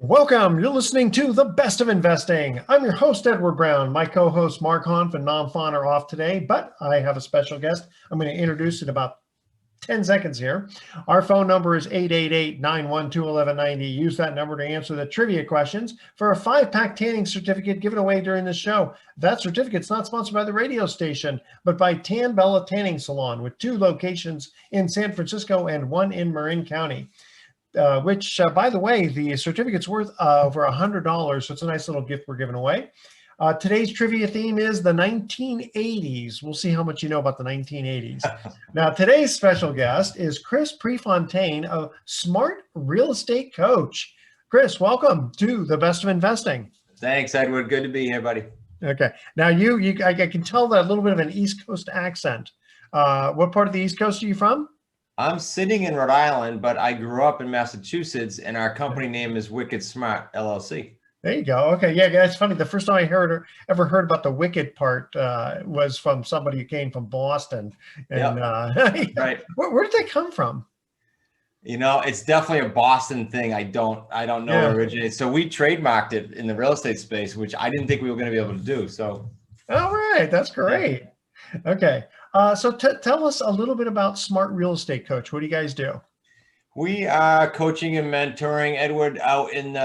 Welcome. You're listening to The Best of Investing. I'm your host, Edward Brown. My co-host, Mark Hanf and Nam Phan are off today, but I have a special guest I'm going to introduce in about 10 seconds here. Our phone number is 888-912-1190. Use that number to answer the trivia questions for a 5-pack tanning certificate given away during the show. That certificate's not sponsored by the radio station, but by Tan Bella Tanning Salon with 2 locations in San Francisco and 1 in Marin County. Which, by the way, the certificate's worth over $100, so it's a nice little gift we're giving away. Today's trivia theme is the 1980s. We'll see how much you know about the 1980s. Now, today's special guest is Chris Prefontaine, a smart real estate coach. Chris, welcome to The Best of Investing. Thanks, Edward. Good to be here, buddy. Okay. Now, I can tell that a little bit of an East Coast accent. What part of the East Coast are you from? I'm sitting in Rhode Island, but I grew up in Massachusetts, and our company name is Wicked Smart LLC. There you go. Okay, yeah, it's funny. The first time I ever heard about the wicked part was from somebody who came from Boston. And yep. Right. Where did they come from? You know, it's definitely a Boston thing. I don't know where it originated. So we trademarked it in the real estate space, which I didn't think we were going to be able to do. So. All right, that's great. Yeah. Okay. So tell us a little bit about Smart Real Estate Coach. What do you guys do? We are coaching and mentoring, Edward, out in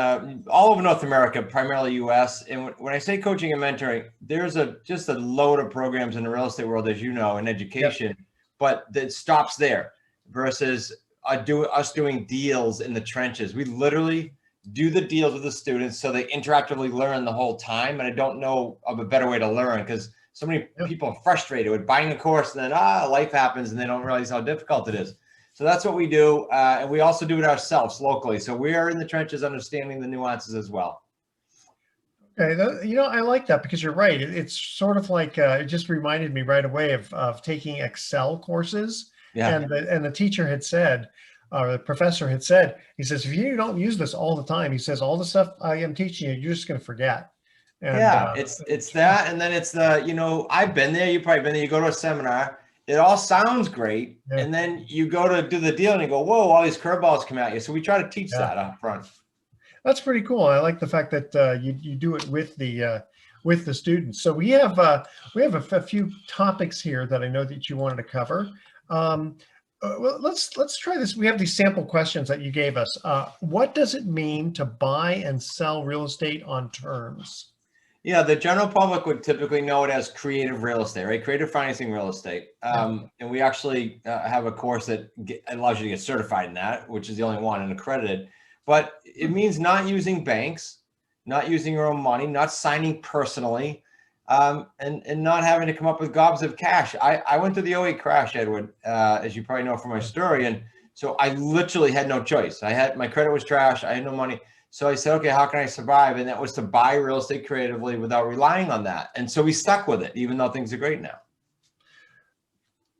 all over North America, primarily U.S. And when I say coaching and mentoring, there's just a load of programs in the real estate world, as you know, in education, yep. But that stops there versus us doing deals in the trenches. We literally do the deals with the students so they interactively learn the whole time. And I don't know of a better way to learn because so many people are frustrated with buying a course and then life happens and they don't realize how difficult it is. So that's what we do. And we also do it ourselves locally. So we are in the trenches understanding the nuances as well. Okay. I like that because you're right. It's sort of like, it just reminded me right away of taking Excel courses. Yeah. And the teacher had said, or the professor had said, he says, if you don't use this all the time, he says, all the stuff I am teaching you, you're just going to forget. And, it's that. And then it's I've been there. You've probably been there. You go to a seminar. It all sounds great. Yeah. And then you go to do the deal and you go, whoa, all these curveballs come at you. So we try to teach that up front. That's pretty cool. I like the fact that you do it with the students. So we have a few topics here that I know that you wanted to cover. Well, let's try this. We have these sample questions that you gave us. What does it mean to buy and sell real estate on terms? Yeah, the general public would typically know it as creative real estate, right? Creative financing real estate. And we actually have a course that allows you to get certified in that, which is the only one and accredited. But it means not using banks, not using your own money, not signing personally, and not having to come up with gobs of cash. I went through the '08 crash, Edward, as you probably know from my story. And so I literally had no choice. My credit was trash. I had no money. So I said, okay, how can I survive? And that was to buy real estate creatively without relying on that. And so we stuck with it, even though things are great now.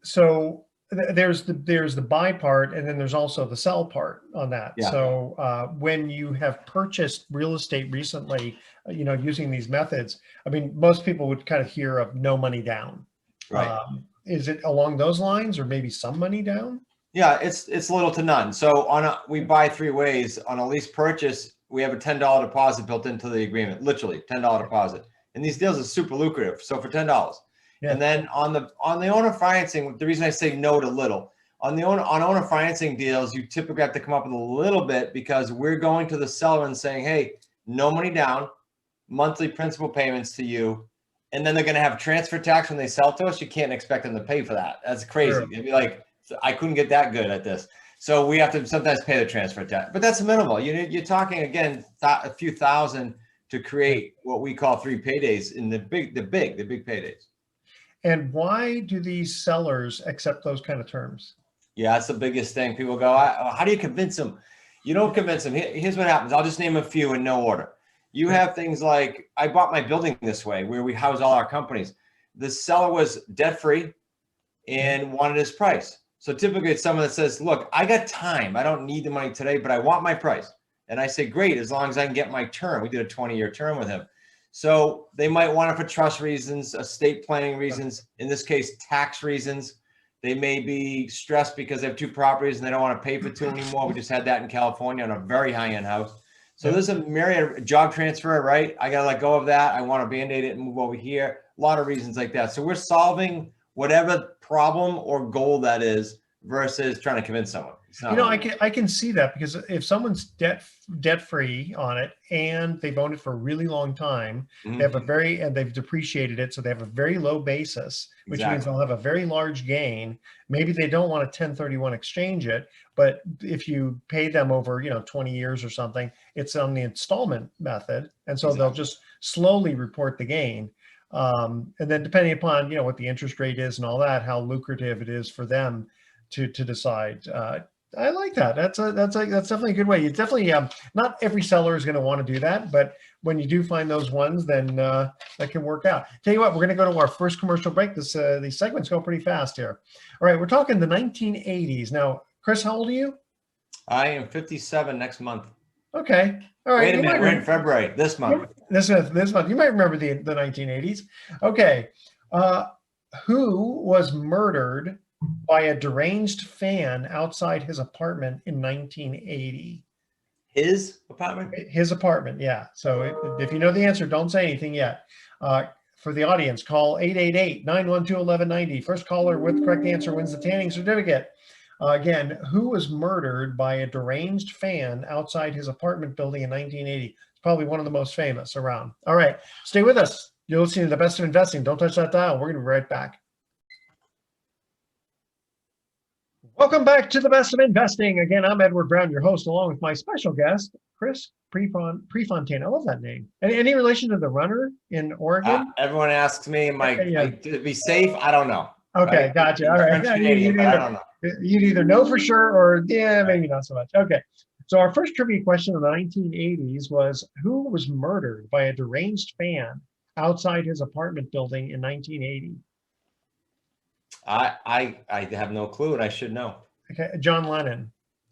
So there's the buy part, and then there's also the sell part on that. Yeah. So when you have purchased real estate recently, using these methods, I mean, most people would kind of hear of no money down. Right. Is it along those lines, or maybe some money down? Yeah, it's little to none. So we buy 3 ways. On a lease purchase, we have a $10 deposit built into the agreement, literally $10 deposit. And these deals are super lucrative. So for $10. Yeah. And then on the owner financing, the reason I say no to little, on owner financing deals, you typically have to come up with a little bit because we're going to the seller and saying, hey, no money down, monthly principal payments to you. And then they're going to have transfer tax when they sell to us. You can't expect them to pay for that. That's crazy. Sure. It'd be like, I couldn't get that good at this. So we have to sometimes pay the transfer tax, but that's minimal. You're talking again, a few thousand to create what we call 3 paydays in the big paydays. And why do these sellers accept those kind of terms? Yeah, that's the biggest thing. People go, how do you convince them? You don't convince them. Here's what happens. I'll just name a few in no order. You have things like, I bought my building this way where we house all our companies. The seller was debt-free and wanted his price. So typically it's someone that says, look, I got time. I don't need the money today, but I want my price. And I say, great, as long as I can get my term. We did a 20-year term with him. So they might want it for trust reasons, estate planning reasons, in this case, tax reasons. They may be stressed because they have 2 properties and they don't want to pay for 2 anymore. We just had that in California on a very high-end house. So there's a myriad job transfer, right? I got to let go of that. I want to band-aid it and move over here. A lot of reasons like that. So we're solving whatever problem or goal that is versus trying to convince someone. You know, I can see that, because if someone's debt free on it and they've owned it for a really long time, they have and they've depreciated it, so they have a very low basis, which means they'll have a very large gain. Maybe they don't want to 1031 exchange it, but if you pay them over 20 years or something, it's on the installment method, and so they'll just slowly report the gain. And then depending upon what the interest rate is and all that, how lucrative it is for them to decide. I like that. That's definitely a good way. You definitely not every seller is going to want to do that, but when you do find those ones, then that can work out. Tell you what, we're going to go to our first commercial break. These segments go pretty fast here. All right, we're talking the 1980s now. Chris, how old are you? I am 57 next month. Okay. All right. Wait a minute. We're in February this month. This month. You might remember the 1980s. Okay. Who was murdered by a deranged fan outside his apartment in 1980? His apartment? His apartment, yeah. So if you know the answer, don't say anything yet. For the audience, call 888-912-1190. First caller with correct answer wins the tanning certificate. Again, who was murdered by a deranged fan outside his apartment building in 1980? It's probably one of the most famous around. All right, stay with us. You're listening to The Best of Investing. Don't touch that dial. We're going to be right back. Welcome back to The Best of Investing. Again, I'm Edward Brown, your host, along with my special guest, Chris Prefontaine. I love that name. Any relation to the runner in Oregon? Everyone asks me, to be safe? I don't know. Okay, right? Gotcha. All right. Canadian, I don't know. You'd either know for sure or, maybe not so much. Okay. So our first trivia question in the 1980s was, who was murdered by a deranged fan outside his apartment building in 1980? I have no clue, and I should know. Okay, John Lennon.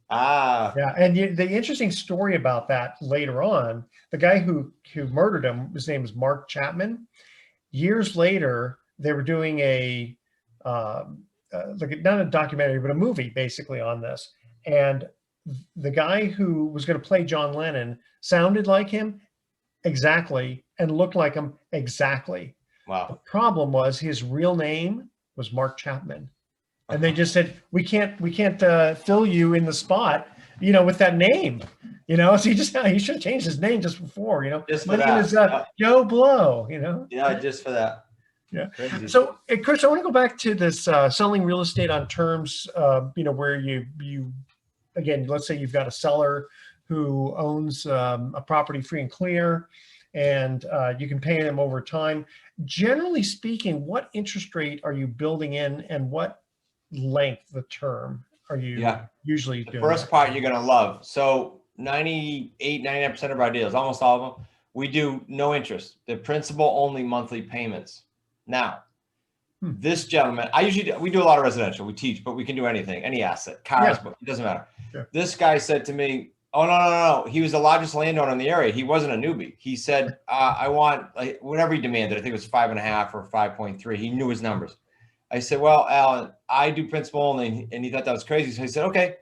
Yeah, and the interesting story about that later on, the guy who murdered him, his name was Mark Chapman. Years later, they were doing not a documentary, but a movie basically on this. And the guy who was going to play John Lennon sounded like him exactly and looked like him exactly. Wow. The problem was his real name was Mark Chapman. And they just said, we can't fill you in the spot, with that name, so he should have changed his name just before, Just my name is Joe Blow, Yeah, just for that. Yeah. Crazy. So, Chris, I want to go back to this selling real estate on terms, where you again, let's say you've got a seller who owns a property free and clear, and you can pay them over time. Generally speaking, what interest rate are you building in, and what length, the term, are you usually doing? The first part you're going to love. So 99% of our deals, almost all of them, we do no interest. They're principal only monthly payments. Now, this gentleman, we do a lot of residential. We teach, but we can do anything, any asset, cars, but it doesn't matter. Sure. This guy said to me, oh, no. He was the largest landowner in the area. He wasn't a newbie. He said, I want whatever he demanded. I think it was 5.5 or 5.3. He knew his numbers. I said, well, Alan, I do principal only. And he thought that was crazy. So he said, okay,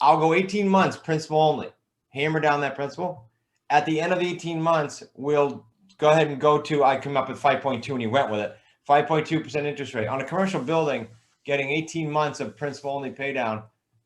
I'll go 18 months principal only. Hammer down that principal. At the end of 18 months, we'll go ahead and I come up with 5.2, and he went with it. 5.2% interest rate. On a commercial building, getting 18 months of principal only pay down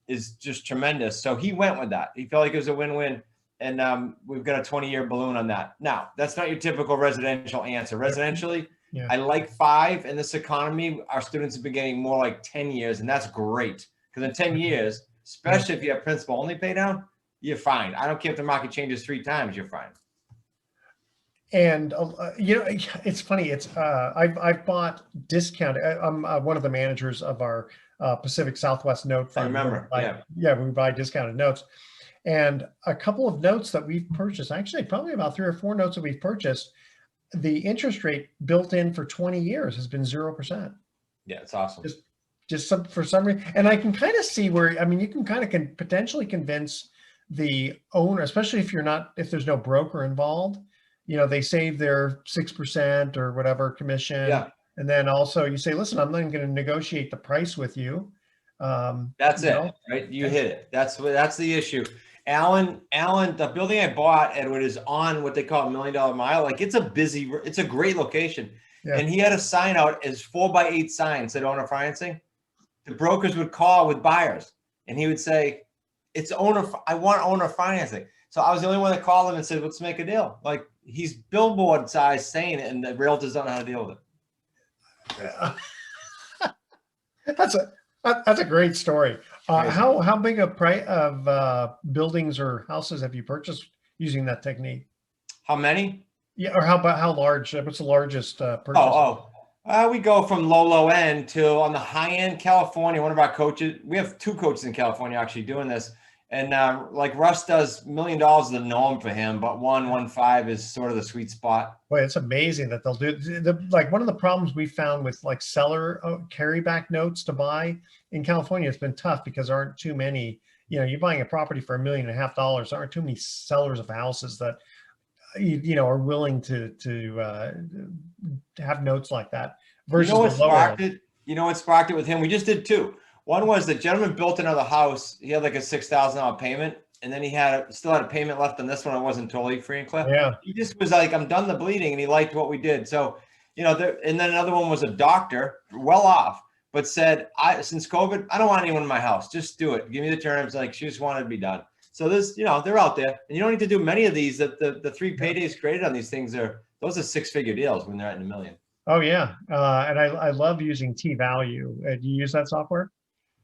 is just tremendous. So he went with that. He felt like it was a win-win. And we've got a 20-year balloon on that. Now, that's not your typical residential answer. Residentially, I like 5. In this economy, our students have been getting more like 10 years, and that's great. Because in 10 years, especially if you have principal only pay down, you're fine. I don't care if the market changes 3 times, you're fine. And it's funny. I've bought discounted. I'm one of the managers of our Pacific Southwest note fund. I remember. We buy discounted notes, and a couple of notes that we've purchased. Actually, probably about 3 or 4 notes that we've purchased. The interest rate built in for 20 years has been 0%. Yeah, it's awesome. Just for some reason, and I can kind of see where. I mean, you can kind of potentially convince the owner, especially if there's no broker involved. They save their 6% or whatever commission. Yeah. And then also you say, listen, I'm not even going to negotiate the price with you. That's it, right? You hit it. That's the issue. Alan, the building I bought, Edward, is on what they call $1 million mile. Like it's a great location. Yeah. And he had a sign out as 4x8 sign said owner financing. The brokers would call with buyers and he would say, I want owner financing. So I was the only one that called him and said, let's make a deal. Like he's billboard size saying it and the realtors don't know how to deal with it. That's a great story. How big of buildings or houses have you purchased using that technique? How many? Yeah, or how large? What's the largest purchase? We go from low end to on the high end. California, one of our coaches, we have 2 coaches in California actually doing this. And like Russ does, $1 million is the norm for him, but 1.15 is sort of the sweet spot. Boy, it's amazing that they'll do like one of the problems we found with like seller carryback notes to buy in California. It's been tough because there aren't too many. You're buying a property for $1.5 million. There aren't too many sellers of houses that are willing to have notes like that. Versus what sparked it? What sparked it with him? We just did 2. One was the gentleman built another house. He had like a $6,000 payment, and then he still had a payment left on this one. It wasn't totally free and clear. Yeah. He just was like, I'm done the bleeding, and he liked what we did. So, and then another one was a doctor, well off, but said, since COVID, I don't want anyone in my house. Just do it. Give me the terms. Like she just wanted to be done. So this, they're out there, and you don't need to do many of these. That the 3 paydays created on these things those are 6-figure deals when they're at $1 million. Oh yeah, and I love using T-Value. Do you use that software?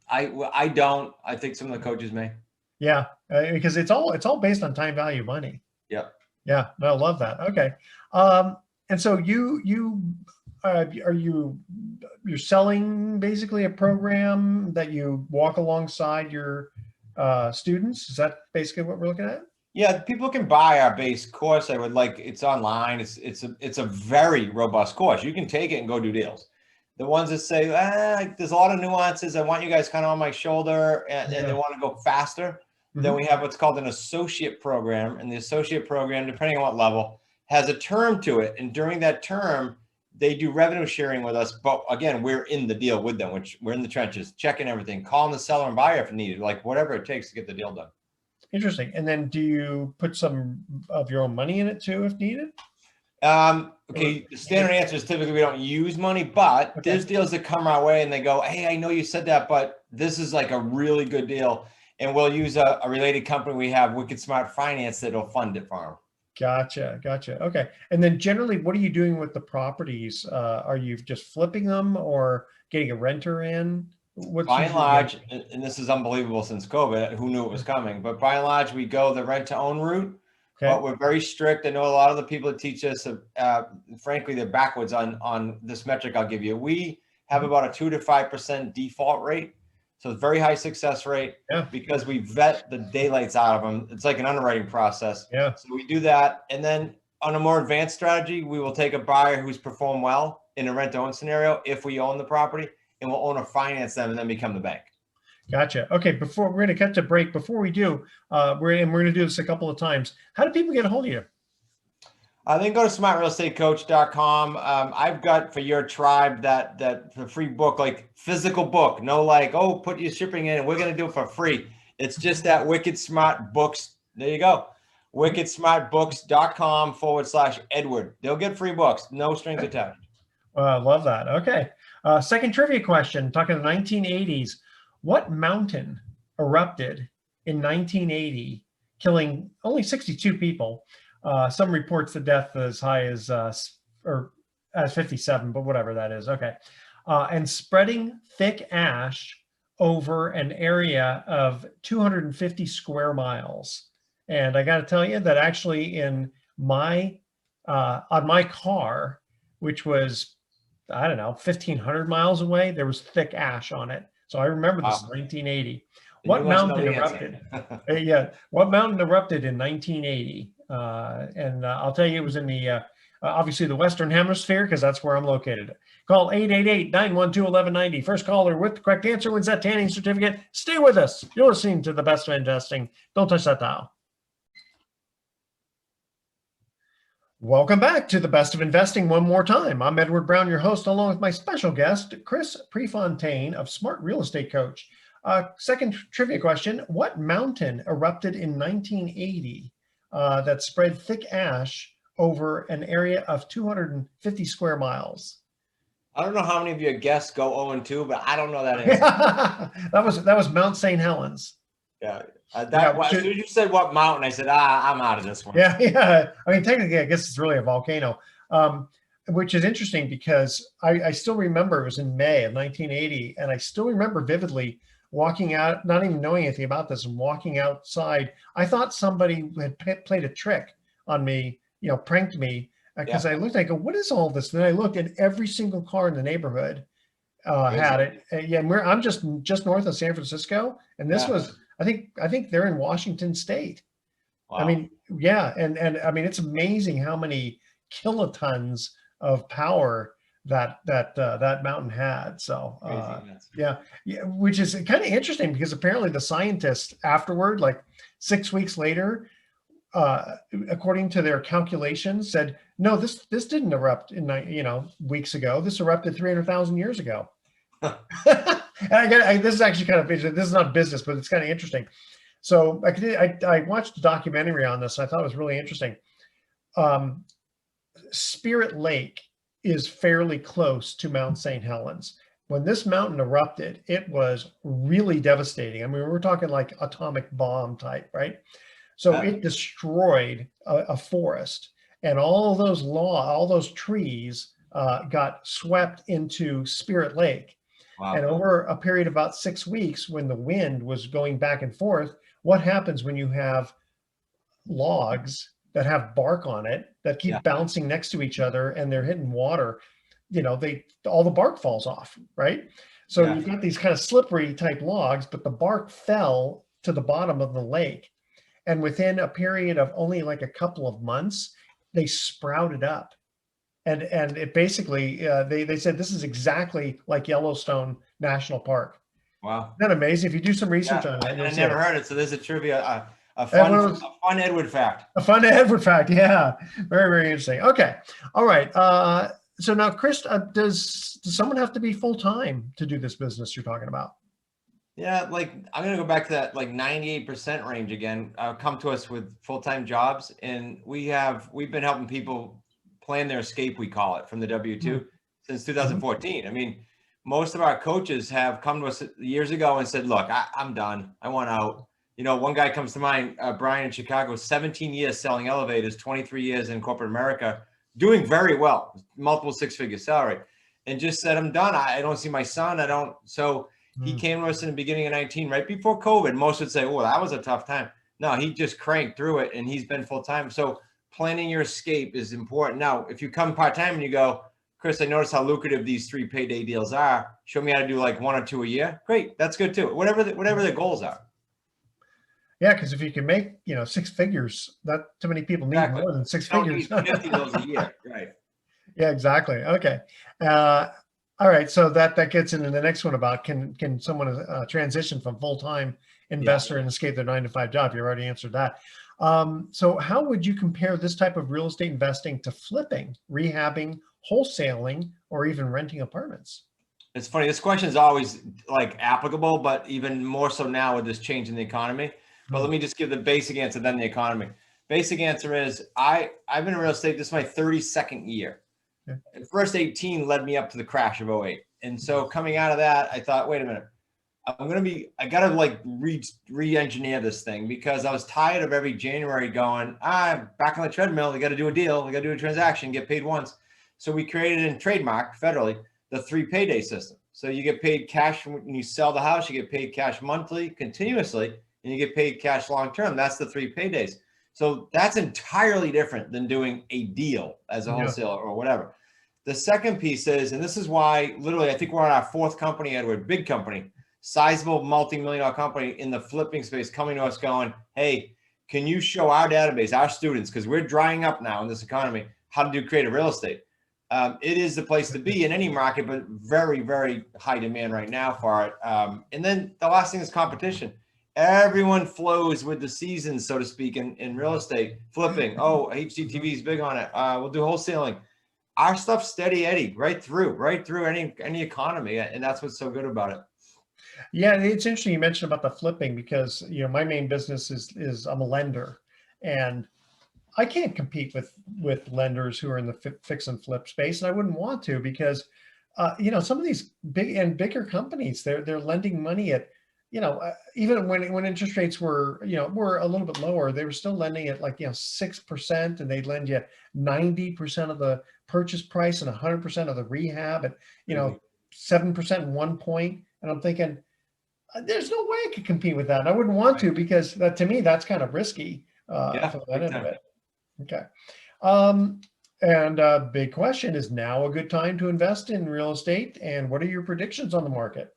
I don't. I think some of the coaches may. Yeah, because it's all based on time value money. Yeah. Yeah, no, I love that. Okay, and so you're selling basically a program that you walk alongside your students. Is that basically what we're looking at? Yeah, people can buy our base course. It's online. It's a very robust course. You can take it and go do deals. The ones that say, there's a lot of nuances. I want you guys kind of on my shoulder and they want to go faster. Mm-hmm. Then we have what's called an associate program. And the associate program, depending on what level, has a term to it. And during that term, they do revenue sharing with us. But again, we're in the deal with them, which we're in the trenches, checking everything, calling the seller and buyer if needed, like whatever it takes to get the deal done. Interesting. And then do you put some of your own money in it too, if needed? Okay, the standard answer is typically we don't use money, but there's deals that come our way and they go, hey, I know you said that, but this is like a really good deal. And we'll use a related company we have, Wicked Smart Finance, that'll fund it for them. Gotcha. Okay. And then generally, what are you doing with the properties? Are you just flipping them or getting a renter in? By and large, and this is unbelievable since COVID, who knew it was coming, but by and large, we go the rent to own route. Okay. But we're very strict. I know a lot of the people that teach us, frankly, they're backwards on this metric I'll give you. We have about a 2 to 5% default rate. So it's very high success rate because we vet the daylights out of them. It's like an underwriting process. Yeah. So we do that. And then on a more advanced strategy, we will take a buyer who's performed well in a rent to own scenario if we own the property, and we'll owner finance them and then become the bank. Gotcha. Okay, we're going to cut to break. Before we do, we're going to do this a couple of times. How do people get a hold of you? Then go to smartrealestatecoach.com. I've got for your tribe that free book, like physical book. No, like, put your shipping in and we're going to do it for free. It's just that Wicked Smart Books. There you go. wickedsmartbooks.com/Edward. They'll get free books. No strings attached. I love that. Okay. Second trivia question, talking the 1980s. What mountain erupted in 1980, killing only 62 people? Some reports the death as high as 57, but whatever that is. Okay. And spreading thick ash over an area of 250 square miles. And I got to tell you that actually on my car, which was, I don't know, 1,500 miles away, there was thick ash on it. So I remember this in 1980. What mountain erupted? What mountain erupted in 1980? And I'll tell you, it was in the obviously the Western Hemisphere, because that's where I'm located. Call 888-912-1190. First caller with the correct answer wins that tanning certificate. Stay with us. You're listening to The Best of Investing. Don't touch that dial. Welcome back to The Best of Investing one more time. I'm Edward Brown, your host, along with my special guest, Chris Prefontaine of Smart Real Estate Coach. Second trivia question: what mountain erupted in 1980 that spread thick ash over an area of 250 square miles? I don't know how many of your guests go 0-2, but I don't know that answer. that was Mount St. Helens. Yeah. Yeah, As soon as you said what mountain, I said, I'm out of this one. yeah, yeah. I mean, technically, I guess it's really a volcano, which is interesting because I still remember it was in May of 1980, and I still remember vividly walking out, not even knowing anything about this, and walking outside. I thought somebody had played a trick on me, pranked me, because I looked, I go, what is all this? And then I looked, and every single car in the neighborhood had it. Yeah, I'm just north of San Francisco, and this was, I think they're in Washington State. Wow. I mean, yeah, and I mean, it's amazing how many kilotons of power that mountain had. So yeah, which is kind of interesting because apparently the scientists afterward, like 6 weeks later, according to their calculations, said no, this didn't erupt in weeks ago. This erupted 300,000 years ago. And this is actually kind of, this is not business, but it's kind of interesting. So I watched a documentary on this. I thought it was really interesting. Spirit Lake is fairly close to Mount St. Helens. When this mountain erupted, it was really devastating. I mean, we're talking like atomic bomb type, right? So it destroyed a forest, and all those trees got swept into Spirit Lake. Wow. And over a period of about 6 weeks, when the wind was going back and forth, what happens when you have logs that have bark on it that keep bouncing next to each other and they're hitting water? All the bark falls off, right? So you've got these kind of slippery type logs, but the bark fell to the bottom of the lake. And within a period of only like a couple of months, they sprouted up. And it basically, they said this is exactly like Yellowstone National Park. Wow. Isn't that amazing? If you do some research on it. I never heard it. So there's a trivia, a fun Edward fact. A fun Edward fact, yeah. Very, very interesting. Okay. All right. So now, Chris, does someone have to be full-time to do this business you're talking about? Yeah, like I'm going to go back to that like 98% range again. Come to us with full-time jobs, and we've been helping people plan their escape, we call it, from the W-2 since 2014. I mean, most of our coaches have come to us years ago and said, look, I'm done. I want out. One guy comes to mind, Brian in Chicago, 17 years selling elevators, 23 years in corporate America, doing very well, multiple six-figure salary, and just said, I'm done. I don't see my son. So he came to us in the beginning of 19, right before COVID. Most would say, oh, that was a tough time. No, he just cranked through it, and he's been full-time. So planning your escape is important. Now, if you come part-time and you go, Chris, I noticed how lucrative these 3 payday deals are. Show me how to do like 1 or 2 a year. Great. That's good too. Whatever the goals are. Yeah, because if you can make 6 figures, not too many people need more than 6 figures. 50 deals a year, right? Yeah, exactly. Okay. All right. So that gets into the next one about can someone transition from full-time investor and escape their 9-to-5 job? You already answered that. So how would you compare this type of real estate investing to flipping, rehabbing, wholesaling, or even renting apartments? It's funny. This question is always like applicable, but even more so now with this change in the economy. But let me just give the basic answer, then the economy. Basic answer is I've been in real estate. This is my 32nd year. The first 18 led me up to the crash of 08. And so coming out of that, I thought, wait a minute, I got to like re-engineer this thing, because I was tired of every January going, back on the treadmill. We got to do a deal. We got to do a transaction, get paid once. So we created and trademarked federally the 3 payday system. So you get paid cash when you sell the house, you get paid cash monthly, continuously, and you get paid cash long-term. That's the 3 paydays. So that's entirely different than doing a deal as a wholesaler or whatever. The second piece is, and this is why literally, I think we're on our 4th company, Edward, big company, sizable multi-million-dollar company in the flipping space, coming to us going, hey, can you show our database, our students, because we're drying up now in this economy, how to do creative real estate? It is the place to be in any market, but very, very high demand right now for it. And then the last thing is competition. Everyone flows with the seasons, so to speak, in real estate. Flipping, HGTV is big on it. We'll do wholesaling. Our stuff's steady Eddie, right through any economy, and that's what's so good about it. Yeah, it's interesting you mentioned about the flipping because my main business is I'm a lender, and I can't compete with lenders who are in the fix and flip space, and I wouldn't want to because some of these bigger companies they're lending money at even when interest rates were a little bit lower, they were still lending at like 6%, and they'd lend you 90% of the purchase price and 100% of the rehab at Crazy. 7% in 1 point, and I'm thinking there's no way I could compete with that. And I wouldn't want Right. to because to me that's kind of risky Yeah, for that big end of time. it. Okay. Um, and big question, is now a good time to invest in real estate? And what are your predictions on the market?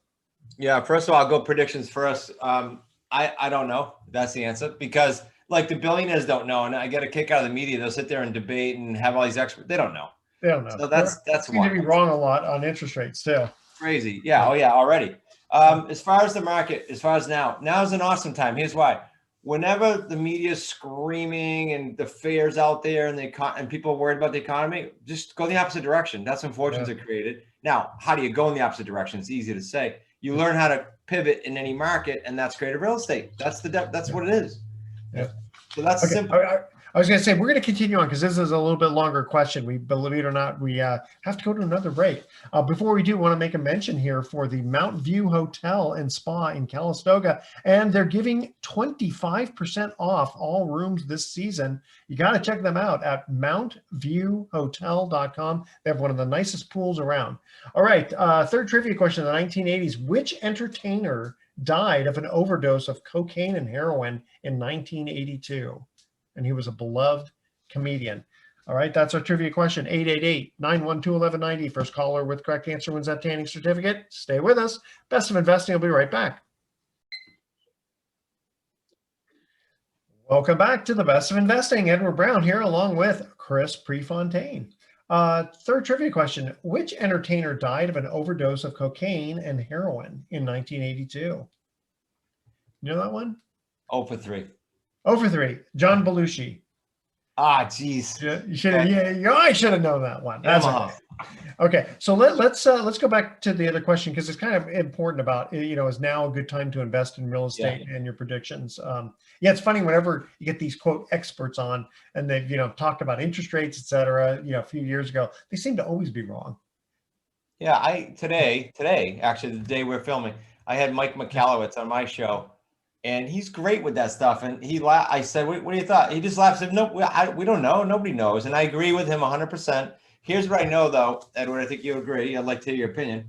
Yeah, first of all, I'll go predictions first. I don't know. That's the answer because like the billionaires don't know, and I get a kick out of the media. They'll sit there and debate and have all these experts. They don't know. They don't know. So They that's seem to one. be wrong a lot on interest rates too. Crazy. Yeah. Yeah. Oh yeah. Already. Yeah. As far as the market, as far as now is an awesome time. Here's why. Whenever the media's screaming and the fears out there and and people are worried about the economy, just go the opposite direction. That's when fortunes Yeah. are created. Now, how do you go in the opposite direction? It's easy to say. You learn how to pivot in any market, and that's creative real estate. That's that's what it is. Yeah. So that's Okay. simple. I was going to say, we're going to continue on because this is a little bit longer question. We, believe it or not, we have to go to another break. Before we do, want to make a mention here for the Mount View Hotel and Spa in Calistoga, and they're giving 25% off all rooms this season. You got to check them out at mountviewhotel.com. They have one of the nicest pools around. All right, third trivia question. In the 1980s, which entertainer died of an overdose of cocaine and heroin in 1982? And he was a beloved comedian. All right, that's our trivia question. 888-912-1190. First caller with correct answer wins that tanning certificate. Stay with us. Best of Investing. I'll be right back. Welcome back to the Best of Investing. Edward Brown here along with Chris Prefontaine. Third trivia question. Which entertainer died of an overdose of cocaine and heroin in 1982? You know that one? 0 for 3. 0 for 3. John Belushi. Ah, geez. You should have. Yeah, I should have known that one. That's okay. Okay, so let's go back to the other question because it's kind of important about is now a good time to invest in real estate and your predictions. Yeah, it's funny whenever you get these quote experts on and they've talked about interest rates, et cetera, a few years ago, they seem to always be wrong. Yeah, today actually the day we're filming, I had Mike McAllowitz on my show. And he's great with that stuff. And I said, what do you thought? He just laughed and said, no, we don't know. Nobody knows. And I agree with him 100%. Here's what I know, though, Edward, I think you agree. I'd like to hear your opinion.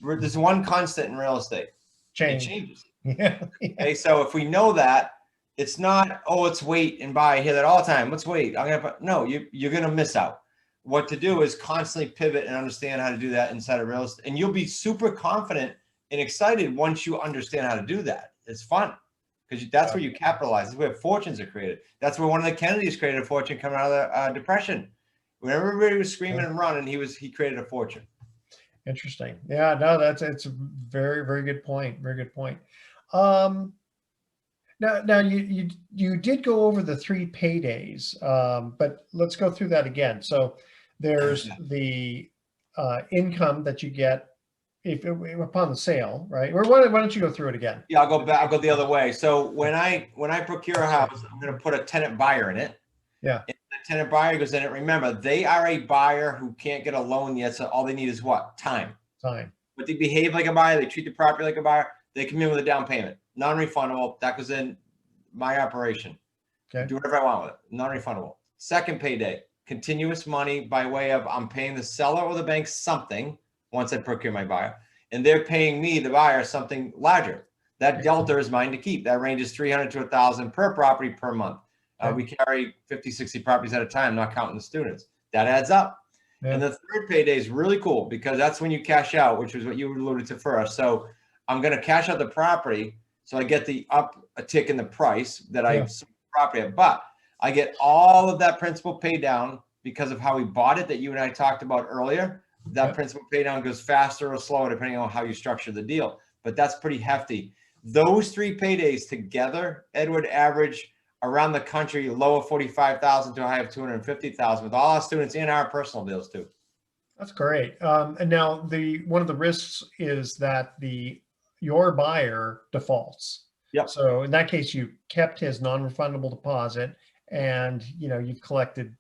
There's one constant in real estate. Change. It changes. Yeah. Okay, so if we know that, it's not, oh, let's wait and buy. I hear that all the time. Let's wait. No, you're going to miss out. What to do is constantly pivot and understand how to do that inside of real estate. And you'll be super confident and excited once you understand how to do that. It's fun. Because that's where you capitalize. That's where fortunes are created. That's where one of the Kennedys created a fortune coming out of the Depression. When everybody was screaming and running, he created a fortune. Interesting. Yeah, no, it's a very, very good point. Very good point. Now you did go over the 3 paydays, but let's go through that again. So there's the income that you get if upon the sale, right? Or why don't you go through it again? Yeah, I'll go back. I'll go the other way. So when I procure a house, I'm going to put a tenant buyer in it. Yeah. And the tenant buyer goes in it. Remember, they are a buyer who can't get a loan yet. So all they need is what? Time. But they behave like a buyer. They treat the property like a buyer. They come in with a down payment, non-refundable. That goes in my operation. Okay. Do whatever I want with it. Non-refundable. Second payday, continuous money by way of I'm paying the seller or the bank something. Once I procure my buyer, and they're paying me, the buyer, something larger. That delta is mine to keep. That ranges 300 to 1,000 per property per month. We carry 50, 60 properties at a time, not counting the students. That adds up. Yeah. And the third payday is really cool because that's when you cash out, which was what you alluded to first. So I'm going to cash out the property. So I get the a tick in the price that I sold the property at, but I get all of that principal pay down because of how we bought it that you and I talked about earlier. That principal pay down goes faster or slower depending on how you structure the deal, but that's pretty hefty. Those 3 paydays together, Edward, average around the country low of 45,000 to a high of 250,000 with all our students and our personal deals too. That's great. And now one of the risks is that your buyer defaults. Yep. So in that case, you kept his non-refundable deposit, and you've collected.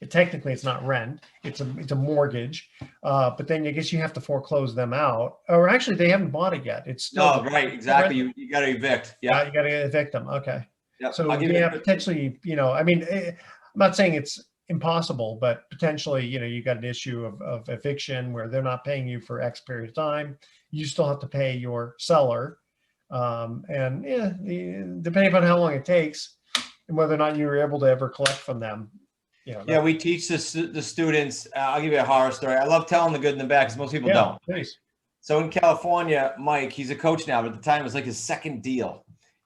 Technically it's not rent; it's a mortgage. But then I guess you have to foreclose them out, or actually they haven't bought it yet. It's still No, right, exactly. You got to evict. Yeah. you got to evict them. Okay. Yep. So I'll give yeah, you. potentially, I mean, I'm not saying it's impossible, but potentially, you got an issue of eviction where they're not paying you for X period of time. You still have to pay your seller. And yeah, depending on how long it takes and whether or not you were able to ever collect from them. Yeah, we teach the students. I'll give you a horror story. I love telling the good and the bad because most people don't. Please. So in California, Mike, he's a coach now, but at the time it was like his second deal.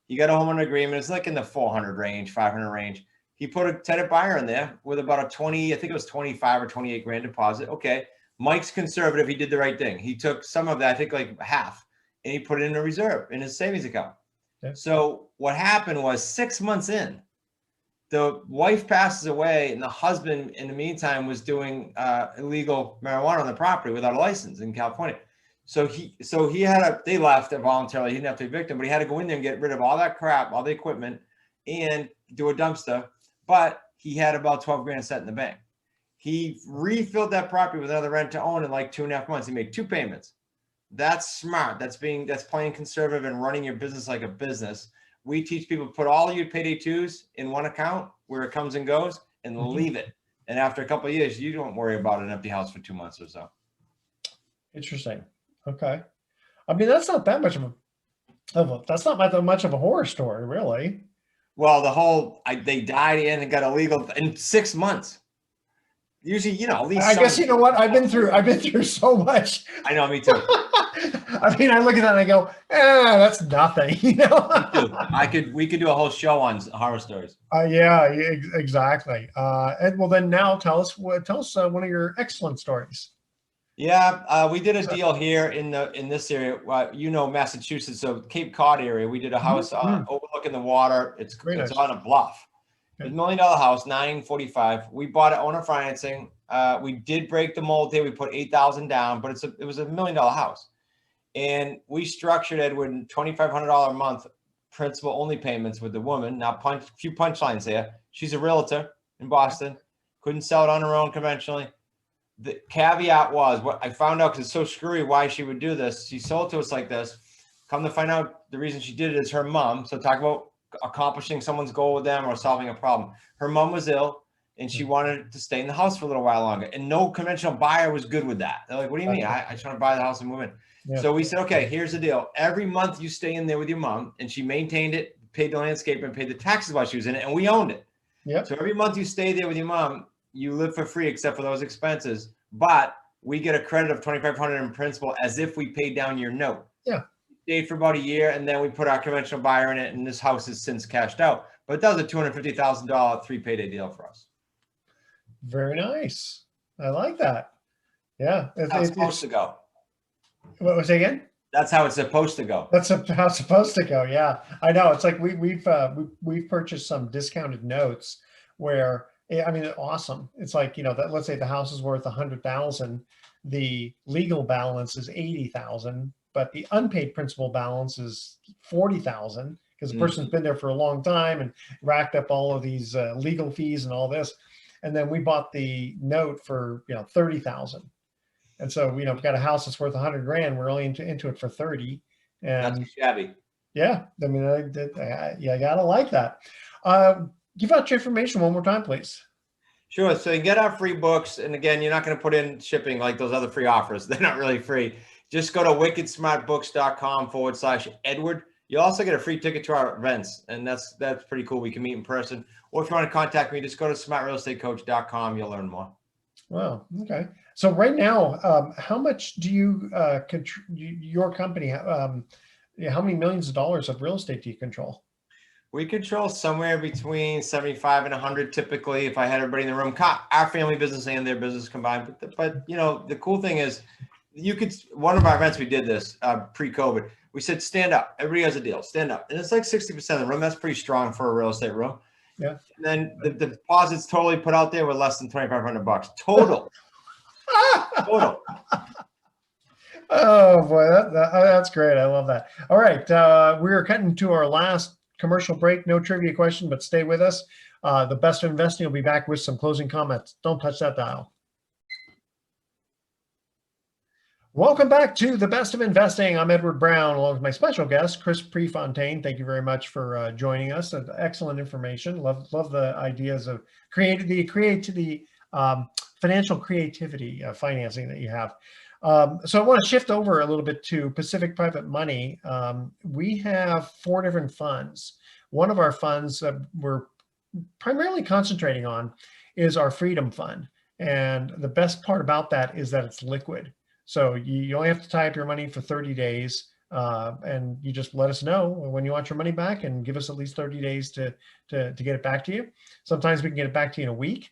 He got a homeowner agreement. It's like in the 400 range, 500 range. He put a tenant buyer in there with about a 20, I think it was 25 or 28 grand deposit. Okay. Mike's conservative. He did the right thing. He took some of that, I think like half, and he put it in a reserve in his savings account. Okay. So what happened was 6 months in, the wife passes away, and the husband in the meantime was doing illegal marijuana on the property without a license in California. So they left voluntarily. He didn't have to evict him, but he had to go in there and get rid of all that crap, all the equipment, and do a dumpster. But he had about 12 grand set in the bank. He refilled that property with another rent to own in like 2.5 months. He made 2 payments. That's smart. That's playing conservative and running your business like a business. We teach people to put all your payday twos in one account where it comes and goes, and leave it. And after a couple of years, you don't worry about an empty house for 2 months or so. Interesting. Okay. I mean, that's not that much that's not that much of a horror story, really. Well, they died in and got illegal in 6 months. Usually, at least. I guess you know what? I've been through so much. I know, me too. I mean, I look at that and I go, that's nothing. We could do a whole show on horror stories. Yeah, exactly. And well, then now tell us one of your excellent stories. Yeah, we did a deal here in this area. Massachusetts, so Cape Cod area. We did a house overlooking the water. It's nice. On a bluff. Okay. It's $1 million house, $945. We bought it owner financing. We did break the mold there. We put $8,000 down, but it was $1 million house, and we structured Edward $2,500 a month principal only payments with the woman. Now, few punchlines there. She's a realtor in Boston. Couldn't sell it on her own conventionally. The caveat was what I found out, because it's so screwy why she would do this. She sold to us like this. Come to find out, the reason she did it is her mom. So talk about accomplishing someone's goal with them or solving a problem. Her mom was ill, and she wanted to stay in the house for a little while longer. And no conventional buyer was good with that. They're like, what do you mean? I just want to buy the house and move in. Yeah. So we said, okay, here's the deal. Every month you stay in there with your mom, and she maintained it, paid the landscape, and paid the taxes while she was in it, and we owned it. Yeah. So every month you stay there with your mom, you live for free except for those expenses, but we get a credit of $2,500 in principal as if we paid down your note. Yeah. Stayed for about a year, and then we put our conventional buyer in it, and this house has since cashed out. But that was a $250,000 3 payday deal for us. Very nice. I like that. Yeah. That's how it's supposed to go. What was it again? That's how it's supposed to go. That's how it's supposed to go. Yeah, I know. It's like we've purchased some discounted notes where, I mean, awesome. It's like, that let's say the house is worth 100,000, the legal balance is 80,000, but the unpaid principal balance is 40,000 because the person's been there for a long time and racked up all of these legal fees and all this. And then we bought the note for 30,000. And so, we've got a house that's worth 100 grand. We're only into it for 30. And that's shabby. Yeah. I mean, I gotta like that. Give out your information one more time, please. Sure. So you get our free books. And again, you're not going to put in shipping like those other free offers. They're not really free. Just go to wickedsmartbooks.com/Edward. You'll also get a free ticket to our events. And that's pretty cool. We can meet in person. Or if you want to contact me, just go to smartrealestatecoach.com. You'll learn more. Wow. Okay. So right now, how much do you your company, how many millions of dollars of real estate do you control? We control somewhere between 75 and 100 typically, if I had everybody in the room, our family business and their business combined. But the cool thing is, one of our events, we did this pre-COVID. We said, stand up. Everybody has a deal. Stand up. And it's like 60% of the room. That's pretty strong for a real estate room. Yeah. And then the deposits totally put out there were less than $2,500 total. Total. Oh boy, that's great. I love that. All right, we're cutting to our last commercial break. No trivia question, but stay with us. The best of investing will be back with some closing comments. Don't touch that dial. Welcome back to the best of investing. I'm Edward Brown, along with my special guest, Chris Prefontaine. Thank you very much for joining us. Excellent information. Love the ideas of creativity, financial creativity, financing that you have. So I want to shift over a little bit to Pacific Private Money. We have 4 different funds. One of our funds we're primarily concentrating on is our Freedom Fund. And the best part about that is that it's liquid. So you only have to tie up your money for 30 days, and you just let us know when you want your money back and give us at least 30 days to get it back to you. Sometimes we can get it back to you in a week.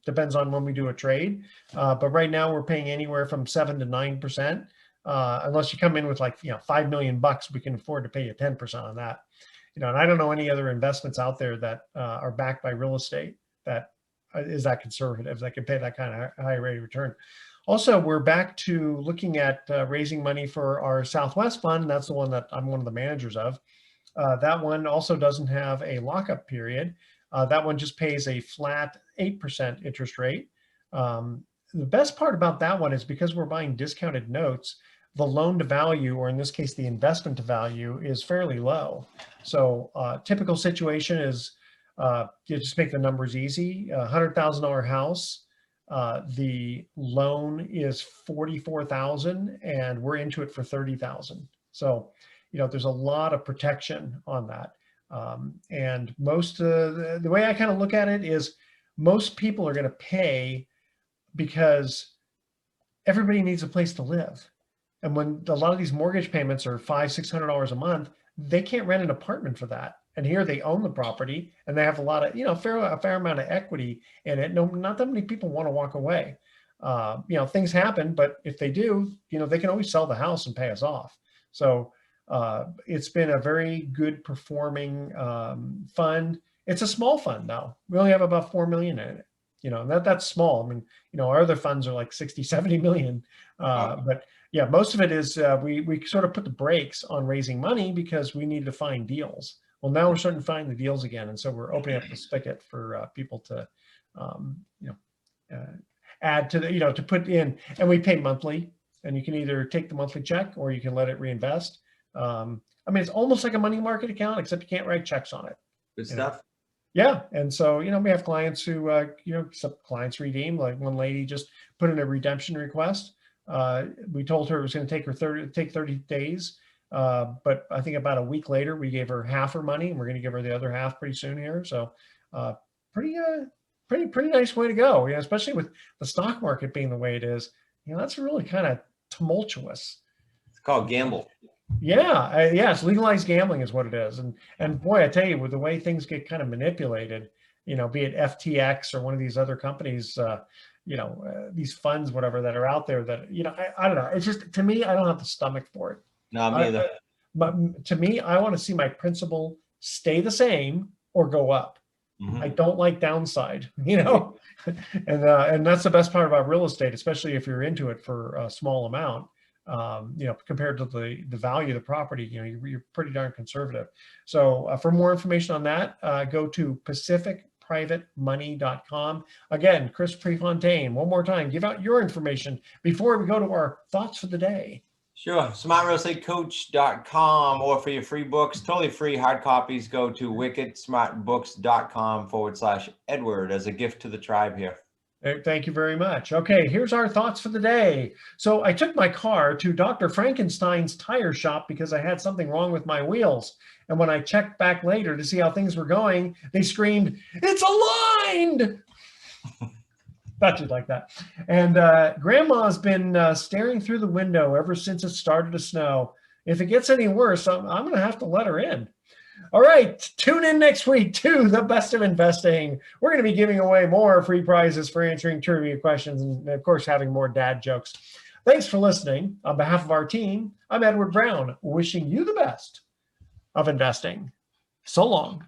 Depends on when we do a trade. But right now we're paying anywhere from 7 to 9%. Unless you come in with like, $5 million, we can afford to pay you 10% on that. And I don't know any other investments out there that are backed by real estate that is that conservative, that can pay that kind of high rate of return. Also, we're back to looking at raising money for our Southwest Fund. That's the one that I'm one of the managers of. That one also doesn't have a lockup period. That one just pays a flat 8% interest rate. The best part about that one is because we're buying discounted notes, the loan to value, or in this case, the investment to value, is fairly low. So typical situation is you just make the numbers easy. $100,000 house. The loan is $44,000 and we're into it for $30,000. So, there's a lot of protection on that. And most the way I kind of look at it is most people are going to pay because everybody needs a place to live. And when a lot of these mortgage payments are $500-600 a month, they can't rent an apartment for that. And here they own the property and they have a lot of, a fair amount of equity in it. No, not that many people want to walk away. Things happen, but if they do, they can always sell the house and pay us off. So it's been a very good performing fund. It's a small fund now. We only have about 4 million in it. That's small. I mean, our other funds are like 60-70 million. But yeah, most of it is we sort of put the brakes on raising money because we need to find deals. Well, now we're starting to find the deals again, and so we're opening up the spigot for people to, add to the, to put in, and we pay monthly, and you can either take the monthly check or you can let it reinvest. I mean, it's almost like a money market account, except you can't write checks on it. Good stuff. Yeah, and so we have clients who, some clients redeem. Like one lady just put in a redemption request. We told her it was going to take 30 days. But I think about a week later, we gave her half her money, and we're going to give her the other half pretty soon here. So, pretty nice way to go. Especially with the stock market being the way it is. That's really kind of tumultuous. It's called gamble. Yeah, it's legalized gambling is what it is. And boy, I tell you, with the way things get kind of manipulated, be it FTX or one of these other companies, these funds, whatever, that are out there that, I don't know. It's just, to me, I don't have the stomach for it. No, me either. But to me, I want to see my principal stay the same or go up. I don't like downside, and that's the best part about real estate, especially if you're into it for a small amount. Compared to the value of the property, you're pretty darn conservative. So for more information on that, go to pacificprivatemoney.com. Again, Chris Prefontaine, one more time, give out your information before we go to our thoughts for the day. Sure. SmartRealEstateCoach.com, or for your free books, totally free hard copies, go to wickedsmartbooks.com/Edward as a gift to the tribe here. Thank you very much. Okay, here's our thoughts for the day. So I took my car to Dr. Frankenstein's tire shop because I had something wrong with my wheels. And when I checked back later to see how things were going, they screamed, "It's aligned!" Thought you'd like that. And Grandma's been staring through the window ever since it started to snow. If it gets any worse, I'm going to have to let her in. All right, tune in next week to The Best of Investing. We're going to be giving away more free prizes for answering trivia questions and, of course, having more dad jokes. Thanks for listening. On behalf of our team, I'm Edward Brown, wishing you the best of investing. So long.